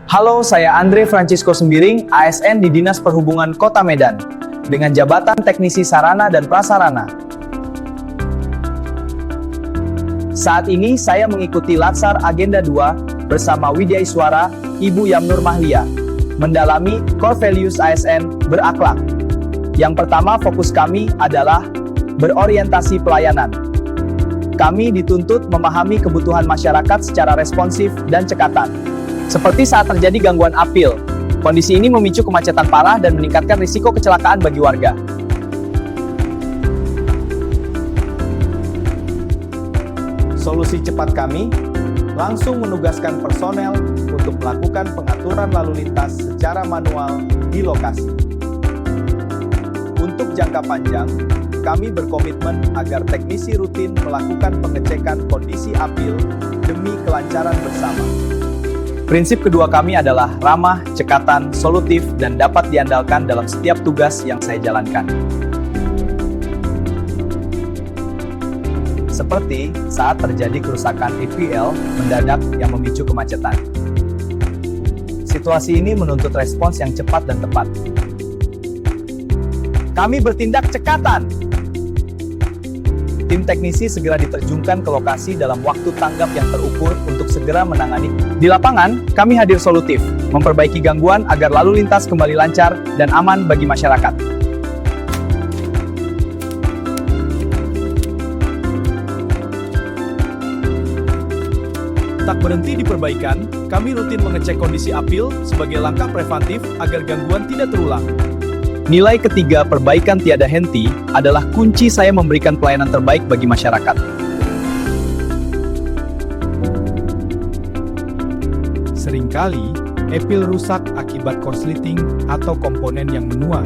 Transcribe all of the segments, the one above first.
Halo, saya Andre Francisco Sembiring, ASN di Dinas Perhubungan Kota Medan, dengan jabatan Teknisi Sarana dan Prasarana. Saat ini saya mengikuti Latsar Agenda 2 bersama Widya Iswara, Ibu Yamnur Mahlia, mendalami Core Values ASN berakhlak. Yang pertama, fokus kami adalah berorientasi pelayanan. Kami dituntut memahami kebutuhan masyarakat secara responsif dan cekatan. Seperti saat terjadi gangguan apil, kondisi ini memicu kemacetan parah dan meningkatkan risiko kecelakaan bagi warga. Solusi cepat kami langsung menugaskan personel untuk melakukan pengaturan lalu lintas secara manual di lokasi. Untuk jangka panjang, kami berkomitmen agar teknisi rutin melakukan pengecekan kondisi apil demi kelancaran bersama. Prinsip kedua kami adalah ramah, cekatan, solutif, dan dapat diandalkan dalam setiap tugas yang saya jalankan. Seperti saat terjadi kerusakan APL mendadak yang memicu kemacetan. Situasi ini menuntut respons yang cepat dan tepat. Kami bertindak cekatan. Tim teknisi segera diterjunkan ke lokasi dalam waktu tanggap yang terukur untuk segera menangani. Di lapangan, kami hadir solutif, memperbaiki gangguan agar lalu lintas kembali lancar dan aman bagi masyarakat. Tak berhenti di perbaikan, kami rutin mengecek kondisi apil sebagai langkah preventif agar gangguan tidak terulang. Nilai ketiga, perbaikan tiada henti, adalah kunci saya memberikan pelayanan terbaik bagi masyarakat. Seringkali, apil rusak akibat korsleting atau komponen yang menua.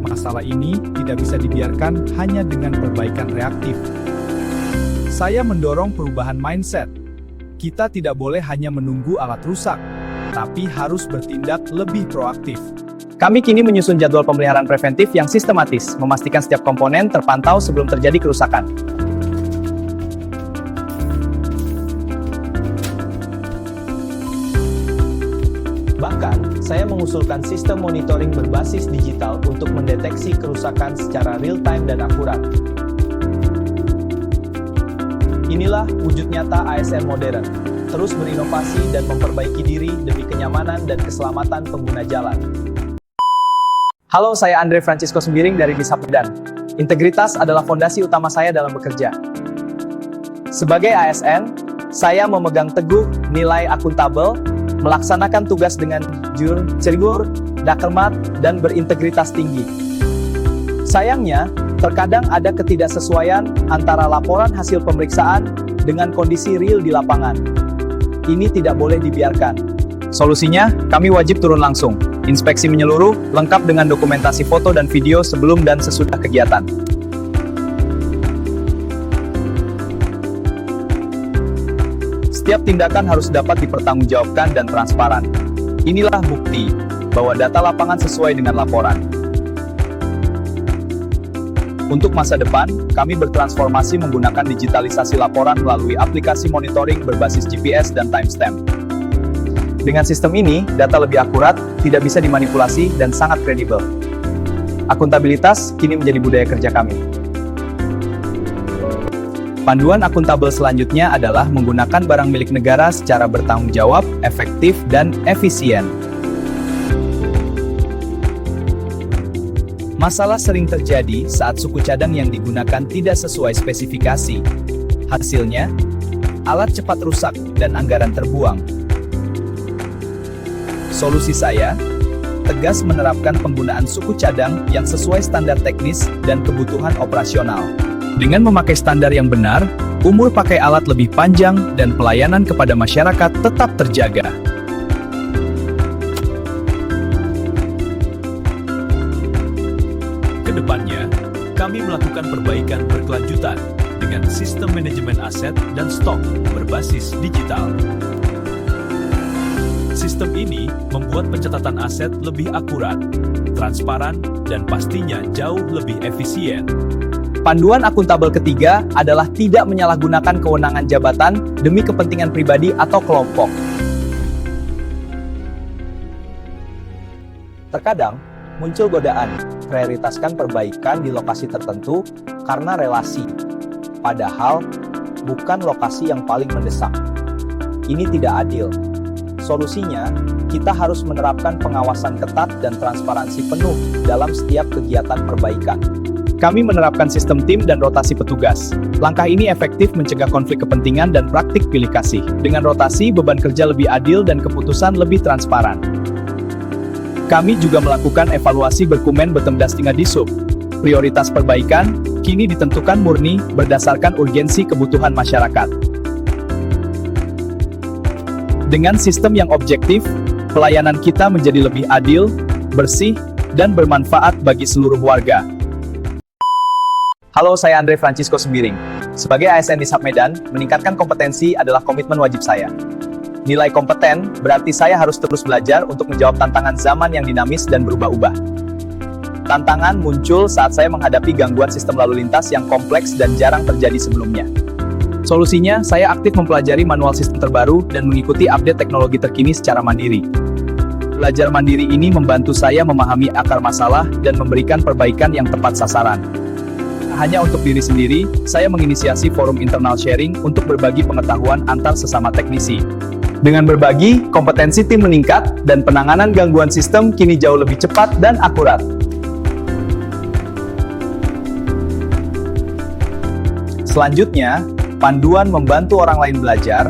Masalah ini tidak bisa dibiarkan hanya dengan perbaikan reaktif. Saya mendorong perubahan mindset. Kita tidak boleh hanya menunggu alat rusak, tapi harus bertindak lebih proaktif. Kami kini menyusun jadwal pemeliharaan preventif yang sistematis, memastikan setiap komponen terpantau sebelum terjadi kerusakan. Bahkan, saya mengusulkan sistem monitoring berbasis digital untuk mendeteksi kerusakan secara real-time dan akurat. Inilah wujud nyata ASN modern, terus berinovasi dan memperbaiki diri demi kenyamanan dan keselamatan pengguna jalan. Halo, saya Andre Francisco Sembiring dari Dishub Medan. Integritas adalah fondasi utama saya dalam bekerja. Sebagai ASN, saya memegang teguh nilai akuntabel, melaksanakan tugas dengan jujur, cergur, dakermat, dan berintegritas tinggi. Sayangnya, terkadang ada ketidaksesuaian antara laporan hasil pemeriksaan dengan kondisi real di lapangan. Ini tidak boleh dibiarkan. Solusinya, kami wajib turun langsung, inspeksi menyeluruh, lengkap dengan dokumentasi foto dan video sebelum dan sesudah kegiatan. Setiap tindakan harus dapat dipertanggungjawabkan dan transparan. Inilah bukti bahwa data lapangan sesuai dengan laporan. Untuk masa depan, kami bertransformasi menggunakan digitalisasi laporan melalui aplikasi monitoring berbasis GPS dan timestamp. Dengan sistem ini, data lebih akurat, tidak bisa dimanipulasi, dan sangat kredibel. Akuntabilitas kini menjadi budaya kerja kami. Panduan akuntabel selanjutnya adalah menggunakan barang milik negara secara bertanggung jawab, efektif, dan efisien. Masalah sering terjadi saat suku cadang yang digunakan tidak sesuai spesifikasi. Hasilnya, alat cepat rusak dan anggaran terbuang. Solusi saya, tegas menerapkan penggunaan suku cadang yang sesuai standar teknis dan kebutuhan operasional. Dengan memakai standar yang benar, umur pakai alat lebih panjang dan pelayanan kepada masyarakat tetap terjaga. Kedepannya, kami melakukan perbaikan berkelanjutan dengan sistem manajemen aset dan stok berbasis digital. Sistem ini membuat pencatatan aset lebih akurat, transparan, dan pastinya jauh lebih efisien. Panduan akuntabel ketiga adalah tidak menyalahgunakan kewenangan jabatan demi kepentingan pribadi atau kelompok. Terkadang, muncul godaan, prioritaskan perbaikan di lokasi tertentu karena relasi. Padahal, bukan lokasi yang paling mendesak. Ini tidak adil. Solusinya, kita harus menerapkan pengawasan ketat dan transparansi penuh dalam setiap kegiatan perbaikan. Kami menerapkan sistem tim dan rotasi petugas. Langkah ini efektif mencegah konflik kepentingan dan praktik pilih kasih. Dengan rotasi, beban kerja lebih adil dan keputusan lebih transparan. Kami juga melakukan evaluasi berkumen betemdastinga disub. Prioritas perbaikan kini ditentukan murni berdasarkan urgensi kebutuhan masyarakat. Dengan sistem yang objektif, pelayanan kita menjadi lebih adil, bersih, dan bermanfaat bagi seluruh warga. Halo, saya Andre Francisco Sembiring. Sebagai ASN di SAP Medan, meningkatkan kompetensi adalah komitmen wajib saya. Nilai kompeten berarti saya harus terus belajar untuk menjawab tantangan zaman yang dinamis dan berubah-ubah. Tantangan muncul saat saya menghadapi gangguan sistem lalu lintas yang kompleks dan jarang terjadi sebelumnya. Solusinya, saya aktif mempelajari manual sistem terbaru dan mengikuti update teknologi terkini secara mandiri. Belajar mandiri ini membantu saya memahami akar masalah dan memberikan perbaikan yang tepat sasaran. Hanya untuk diri sendiri, saya menginisiasi forum internal sharing untuk berbagi pengetahuan antar sesama teknisi. Dengan berbagi, kompetensi tim meningkat, dan penanganan gangguan sistem kini jauh lebih cepat dan akurat. Selanjutnya, panduan membantu orang lain belajar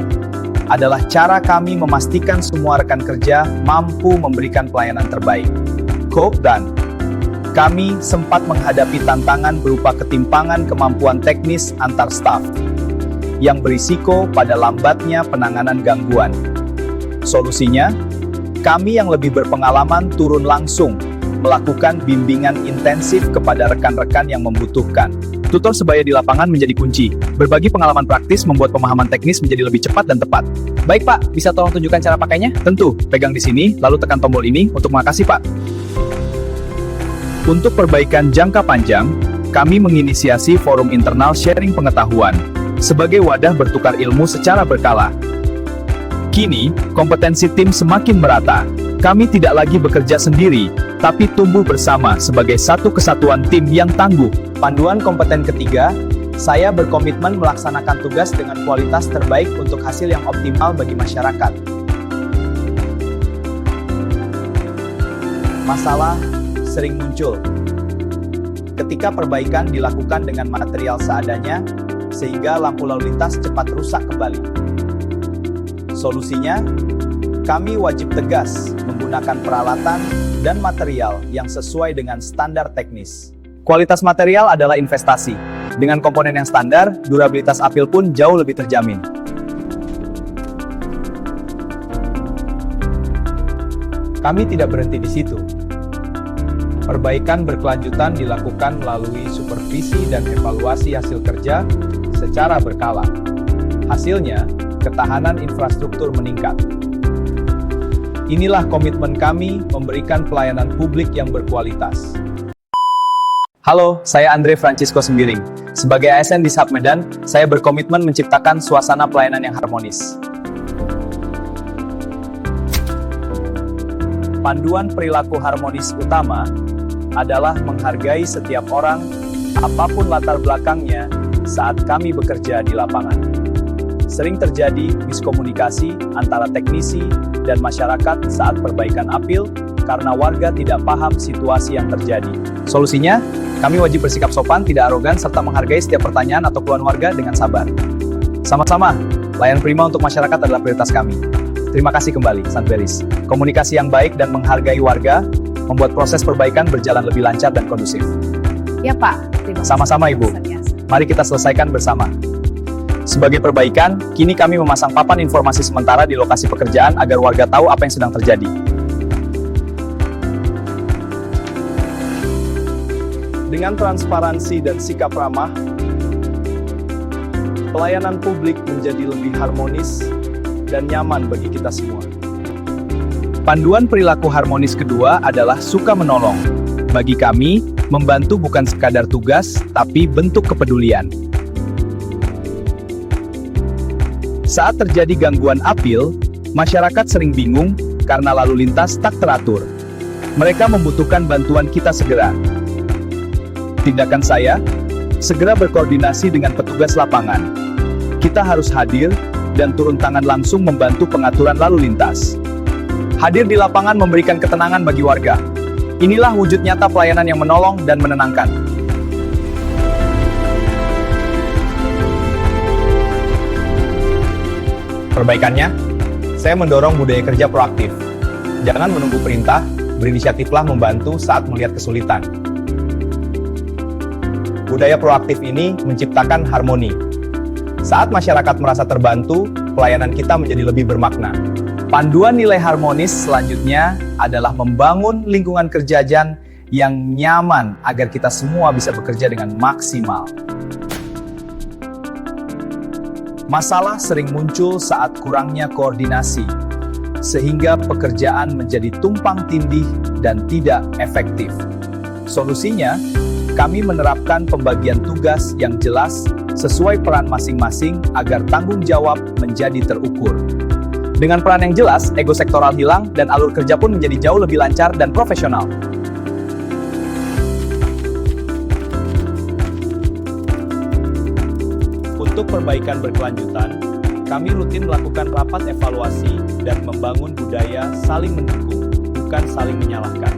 adalah cara kami memastikan semua rekan kerja mampu memberikan pelayanan terbaik. Dan kami sempat menghadapi tantangan berupa ketimpangan kemampuan teknis antar staf, yang berisiko pada lambatnya penanganan gangguan. Solusinya, kami yang lebih berpengalaman turun langsung, melakukan bimbingan intensif kepada rekan-rekan yang membutuhkan. Tutor sebaya di lapangan menjadi kunci. Berbagi pengalaman praktis membuat pemahaman teknis menjadi lebih cepat dan tepat. Baik Pak, bisa tolong tunjukkan cara pakainya? Tentu, pegang di sini, lalu tekan tombol ini untuk mengatasi Pak. Untuk perbaikan jangka panjang, kami menginisiasi forum internal sharing pengetahuan, sebagai wadah bertukar ilmu secara berkala. Kini, kompetensi tim semakin merata. Kami tidak lagi bekerja sendiri, tapi tumbuh bersama sebagai satu kesatuan tim yang tangguh. Panduan kompeten ketiga, saya berkomitmen melaksanakan tugas dengan kualitas terbaik untuk hasil yang optimal bagi masyarakat. Masalah sering muncul ketika perbaikan dilakukan dengan material seadanya, sehingga lampu lalu lintas cepat rusak kembali. Solusinya, kami wajib tegas menggunakan peralatan dan material yang sesuai dengan standar teknis. Kualitas material adalah investasi. Dengan komponen yang standar, durabilitas apil pun jauh lebih terjamin. Kami tidak berhenti di situ. Perbaikan berkelanjutan dilakukan melalui supervisi dan evaluasi hasil kerja secara berkala. Hasilnya, ketahanan infrastruktur meningkat. Inilah komitmen kami memberikan pelayanan publik yang berkualitas. Halo, saya Andre Francisco Sembiring. Sebagai ASN di SAP Medan, saya berkomitmen menciptakan suasana pelayanan yang harmonis. Panduan perilaku harmonis utama adalah menghargai setiap orang, apapun latar belakangnya, saat kami bekerja di lapangan. Sering terjadi miskomunikasi antara teknisi dan masyarakat saat perbaikan apil, karena warga tidak paham situasi yang terjadi. Solusinya, kami wajib bersikap sopan, tidak arogan, serta menghargai setiap pertanyaan atau keluhan warga dengan sabar. Sama-sama, layanan prima untuk masyarakat adalah prioritas kami. Terima kasih kembali, Sanberis. Komunikasi yang baik dan menghargai warga membuat proses perbaikan berjalan lebih lancar dan kondusif. Ya Pak, terima kasih. Sama-sama Ibu. Mari kita selesaikan bersama. Sebagai perbaikan, kini kami memasang papan informasi sementara di lokasi pekerjaan agar warga tahu apa yang sedang terjadi. Dengan transparansi dan sikap ramah, pelayanan publik menjadi lebih harmonis dan nyaman bagi kita semua. Panduan perilaku harmonis kedua adalah suka menolong. Bagi kami, membantu bukan sekadar tugas, tapi bentuk kepedulian. Saat terjadi gangguan apil, masyarakat sering bingung karena lalu lintas tak teratur. Mereka membutuhkan bantuan kita segera. Tindakan saya, segera berkoordinasi dengan petugas lapangan. Kita harus hadir dan turun tangan langsung membantu pengaturan lalu lintas. Hadir di lapangan memberikan ketenangan bagi warga. Inilah wujud nyata pelayanan yang menolong dan menenangkan. Perbaikannya, saya mendorong budaya kerja proaktif. Jangan menunggu perintah, berinisiatiflah membantu saat melihat kesulitan. Budaya proaktif ini menciptakan harmoni. Saat masyarakat merasa terbantu, pelayanan kita menjadi lebih bermakna. Panduan nilai harmonis selanjutnya adalah membangun lingkungan kerja yang nyaman agar kita semua bisa bekerja dengan maksimal. Masalah sering muncul saat kurangnya koordinasi, sehingga pekerjaan menjadi tumpang tindih dan tidak efektif. Solusinya, kami menerapkan pembagian tugas yang jelas sesuai peran masing-masing agar tanggung jawab menjadi terukur. Dengan peran yang jelas, ego sektoral hilang dan alur kerja pun menjadi jauh lebih lancar dan profesional. Untuk perbaikan berkelanjutan, kami rutin melakukan rapat evaluasi dan membangun budaya saling mendukung, bukan saling menyalahkan.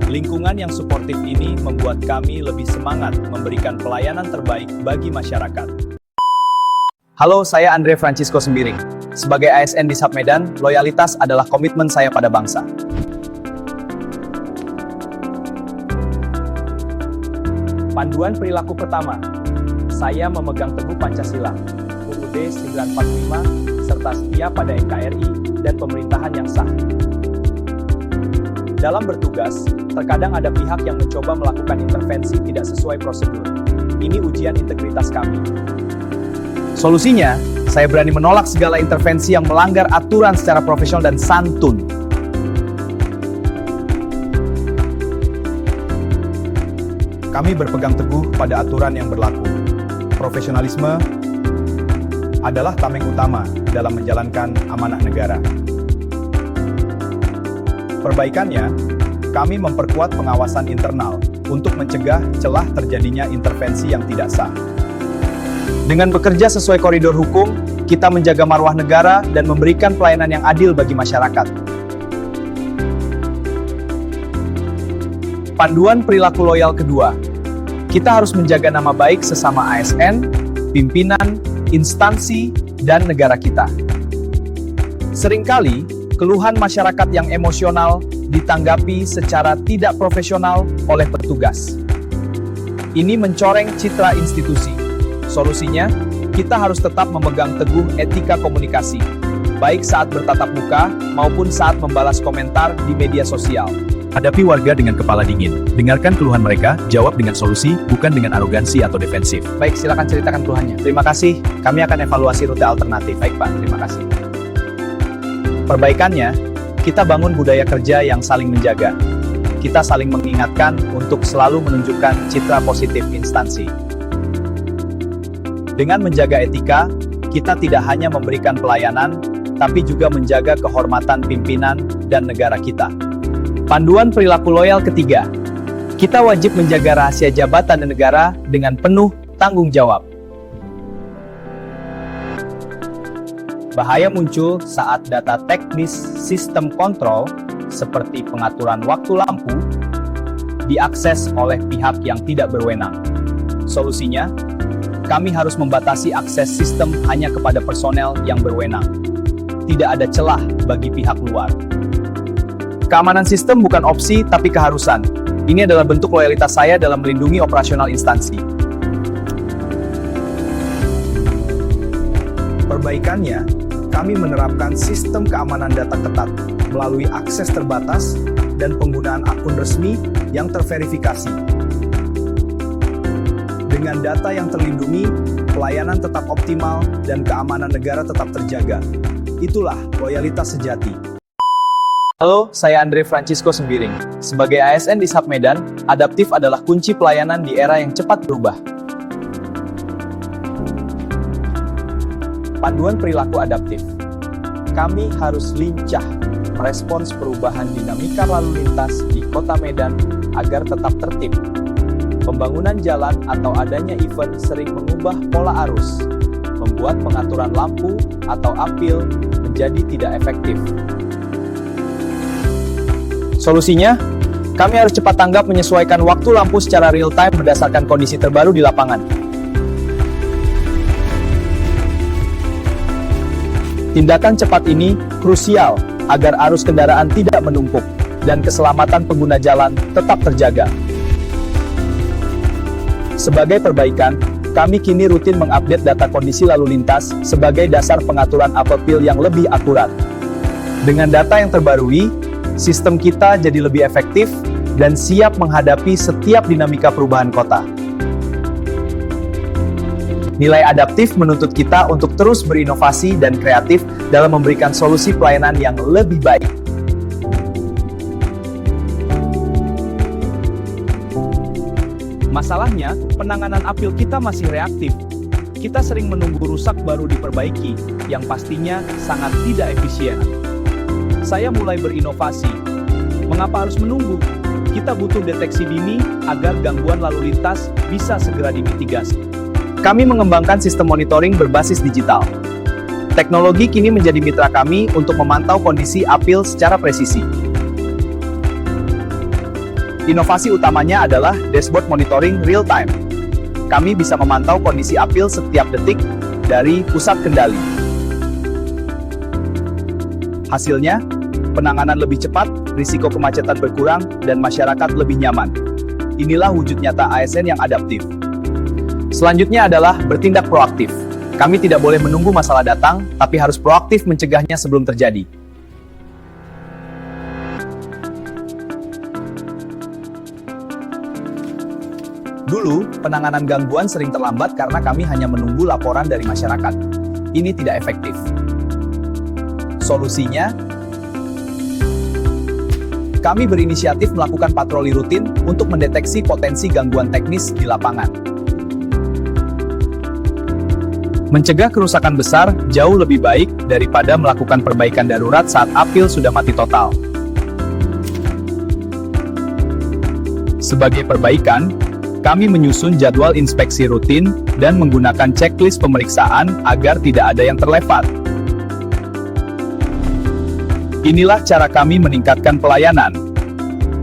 Lingkungan yang suportif ini membuat kami lebih semangat memberikan pelayanan terbaik bagi masyarakat. Halo, saya Andre Francisco Sembiring. Sebagai ASN di SAP Medan, loyalitas adalah komitmen saya pada bangsa. Panduan perilaku pertama, saya memegang teguh Pancasila, UUD 945, serta setia pada NKRI dan pemerintahan yang sah. Dalam bertugas, terkadang ada pihak yang mencoba melakukan intervensi tidak sesuai prosedur. Ini ujian integritas kami. Solusinya, saya berani menolak segala intervensi yang melanggar aturan secara profesional dan santun. Kami berpegang teguh pada aturan yang berlaku. Profesionalisme adalah tameng utama dalam menjalankan amanah negara. Perbaikannya, kami memperkuat pengawasan internal untuk mencegah celah terjadinya intervensi yang tidak sah. Dengan bekerja sesuai koridor hukum, kita menjaga marwah negara dan memberikan pelayanan yang adil bagi masyarakat. Panduan perilaku loyal kedua, kita harus menjaga nama baik sesama ASN, pimpinan, instansi, dan negara kita. Seringkali, keluhan masyarakat yang emosional ditanggapi secara tidak profesional oleh petugas. Ini mencoreng citra institusi. Solusinya, kita harus tetap memegang teguh etika komunikasi, baik saat bertatap muka maupun saat membalas komentar di media sosial. Hadapi warga dengan kepala dingin. Dengarkan keluhan mereka, jawab dengan solusi, bukan dengan arogansi atau defensif. Baik, silakan ceritakan keluhannya. Terima kasih, kami akan evaluasi rute alternatif. Baik Pak, terima kasih. Perbaikannya, kita bangun budaya kerja yang saling menjaga. Kita saling mengingatkan untuk selalu menunjukkan citra positif instansi. Dengan menjaga etika, kita tidak hanya memberikan pelayanan, tapi juga menjaga kehormatan pimpinan dan negara kita. Panduan perilaku loyal ketiga, kita wajib menjaga rahasia jabatan dan negara dengan penuh tanggung jawab. Bahaya muncul saat data teknis sistem kontrol, seperti pengaturan waktu lampu, diakses oleh pihak yang tidak berwenang. Solusinya, kami harus membatasi akses sistem hanya kepada personel yang berwenang. Tidak ada celah bagi pihak luar. Keamanan sistem bukan opsi, tapi keharusan. Ini adalah bentuk loyalitas saya dalam melindungi operasional instansi. Perbaikannya, kami menerapkan sistem keamanan data ketat melalui akses terbatas dan penggunaan akun resmi yang terverifikasi. Dengan data yang terlindungi, pelayanan tetap optimal dan keamanan negara tetap terjaga. Itulah loyalitas sejati. Halo, saya Andre Francisco Sembiring. Sebagai ASN di SAP Medan, adaptif adalah kunci pelayanan di era yang cepat berubah. Panduan perilaku adaptif. Kami harus lincah merespons perubahan dinamika lalu lintas di Kota Medan agar tetap tertib. Pembangunan jalan atau adanya event sering mengubah pola arus, membuat pengaturan lampu atau apil menjadi tidak efektif. Solusinya, kami harus cepat tanggap menyesuaikan waktu lampu secara real-time berdasarkan kondisi terbaru di lapangan. Tindakan cepat ini krusial agar arus kendaraan tidak menumpuk dan keselamatan pengguna jalan tetap terjaga. Sebagai perbaikan, kami kini rutin mengupdate data kondisi lalu lintas sebagai dasar pengaturan apel yang lebih akurat. Dengan data yang terbarui, sistem kita jadi lebih efektif dan siap menghadapi setiap dinamika perubahan kota. Nilai adaptif menuntut kita untuk terus berinovasi dan kreatif dalam memberikan solusi pelayanan yang lebih baik. Masalahnya, penanganan apil kita masih reaktif. Kita sering menunggu rusak baru diperbaiki, yang pastinya sangat tidak efisien. Saya mulai berinovasi. Mengapa harus menunggu? Kita butuh deteksi dini agar gangguan lalu lintas bisa segera dimitigasi. Kami mengembangkan sistem monitoring berbasis digital. Teknologi kini menjadi mitra kami untuk memantau kondisi apil secara presisi. Inovasi utamanya adalah dashboard monitoring real-time. Kami bisa memantau kondisi apil setiap detik dari pusat kendali. Hasilnya, penanganan lebih cepat, risiko kemacetan berkurang, dan masyarakat lebih nyaman. Inilah wujud nyata ASN yang adaptif. Selanjutnya adalah bertindak proaktif. Kami tidak boleh menunggu masalah datang, tapi harus proaktif mencegahnya sebelum terjadi. Dulu, penanganan gangguan sering terlambat karena kami hanya menunggu laporan dari masyarakat. Ini tidak efektif. Solusinya, kami berinisiatif melakukan patroli rutin untuk mendeteksi potensi gangguan teknis di lapangan. Mencegah kerusakan besar jauh lebih baik daripada melakukan perbaikan darurat saat apil sudah mati total. Sebagai perbaikan, kami menyusun jadwal inspeksi rutin dan menggunakan checklist pemeriksaan agar tidak ada yang terlewat. Inilah cara kami meningkatkan pelayanan.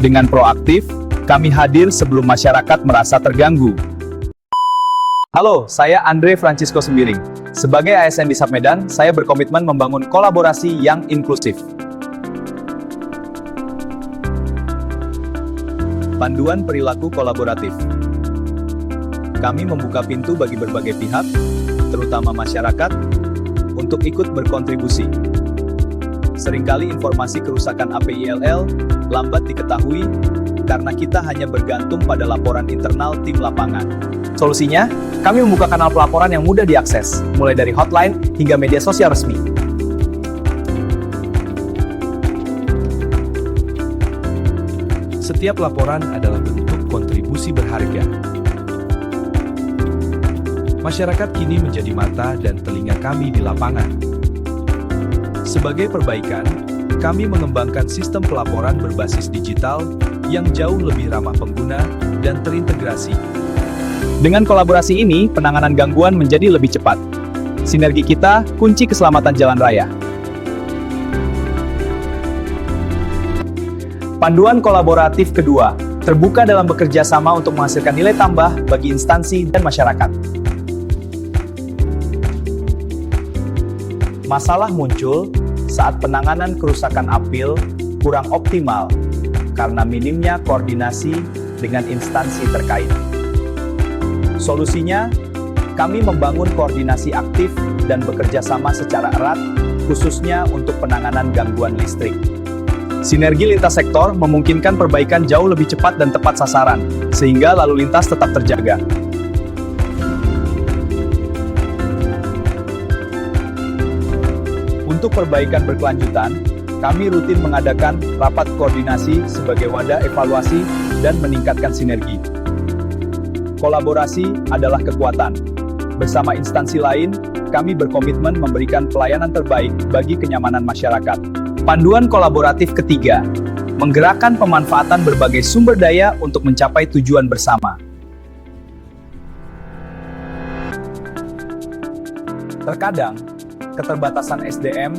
Dengan proaktif, kami hadir sebelum masyarakat merasa terganggu. Halo, saya Andre Francisco Sembiring. Sebagai ASN di Submedan, saya berkomitmen membangun kolaborasi yang inklusif. Panduan perilaku kolaboratif. Kami membuka pintu bagi berbagai pihak, terutama masyarakat, untuk ikut berkontribusi. Seringkali informasi kerusakan APILL lambat diketahui karena kita hanya bergantung pada laporan internal tim lapangan. Solusinya, kami membuka kanal pelaporan yang mudah diakses, mulai dari hotline hingga media sosial resmi. Setiap laporan adalah bentuk kontribusi berharga. Masyarakat kini menjadi mata dan telinga kami di lapangan. Sebagai perbaikan, kami mengembangkan sistem pelaporan berbasis digital yang jauh lebih ramah pengguna dan terintegrasi. Dengan kolaborasi ini, penanganan gangguan menjadi lebih cepat. Sinergi kita, kunci keselamatan jalan raya. Panduan kolaboratif kedua, terbuka dalam bekerja sama untuk menghasilkan nilai tambah bagi instansi dan masyarakat. Masalah muncul saat penanganan kerusakan apil kurang optimal karena minimnya koordinasi dengan instansi terkait. Solusinya, kami membangun koordinasi aktif dan bekerja sama secara erat, khususnya untuk penanganan gangguan listrik. Sinergi lintas sektor memungkinkan perbaikan jauh lebih cepat dan tepat sasaran, sehingga lalu lintas tetap terjaga. Untuk perbaikan berkelanjutan, kami rutin mengadakan rapat koordinasi sebagai wadah evaluasi dan meningkatkan sinergi. Kolaborasi adalah kekuatan. Bersama instansi lain, kami berkomitmen memberikan pelayanan terbaik bagi kenyamanan masyarakat. Panduan kolaboratif ketiga, menggerakkan pemanfaatan berbagai sumber daya untuk mencapai tujuan bersama. Terkadang, keterbatasan SDM,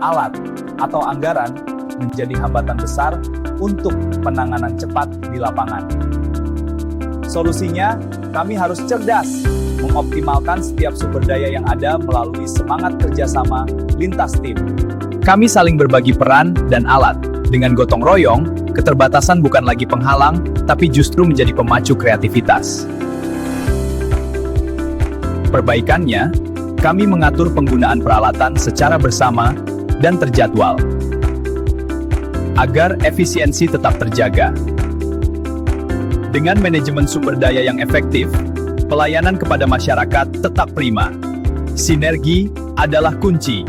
alat, atau anggaran menjadi hambatan besar untuk penanganan cepat di lapangan. Solusinya, kami harus cerdas, mengoptimalkan setiap sumber daya yang ada melalui semangat kerjasama lintas tim. Kami saling berbagi peran dan alat. Dengan gotong royong, keterbatasan bukan lagi penghalang, tapi justru menjadi pemacu kreativitas. Perbaikannya, kami mengatur penggunaan peralatan secara bersama dan terjadwal, agar efisiensi tetap terjaga. Dengan manajemen sumber daya yang efektif, pelayanan kepada masyarakat tetap prima. Sinergi adalah kunci.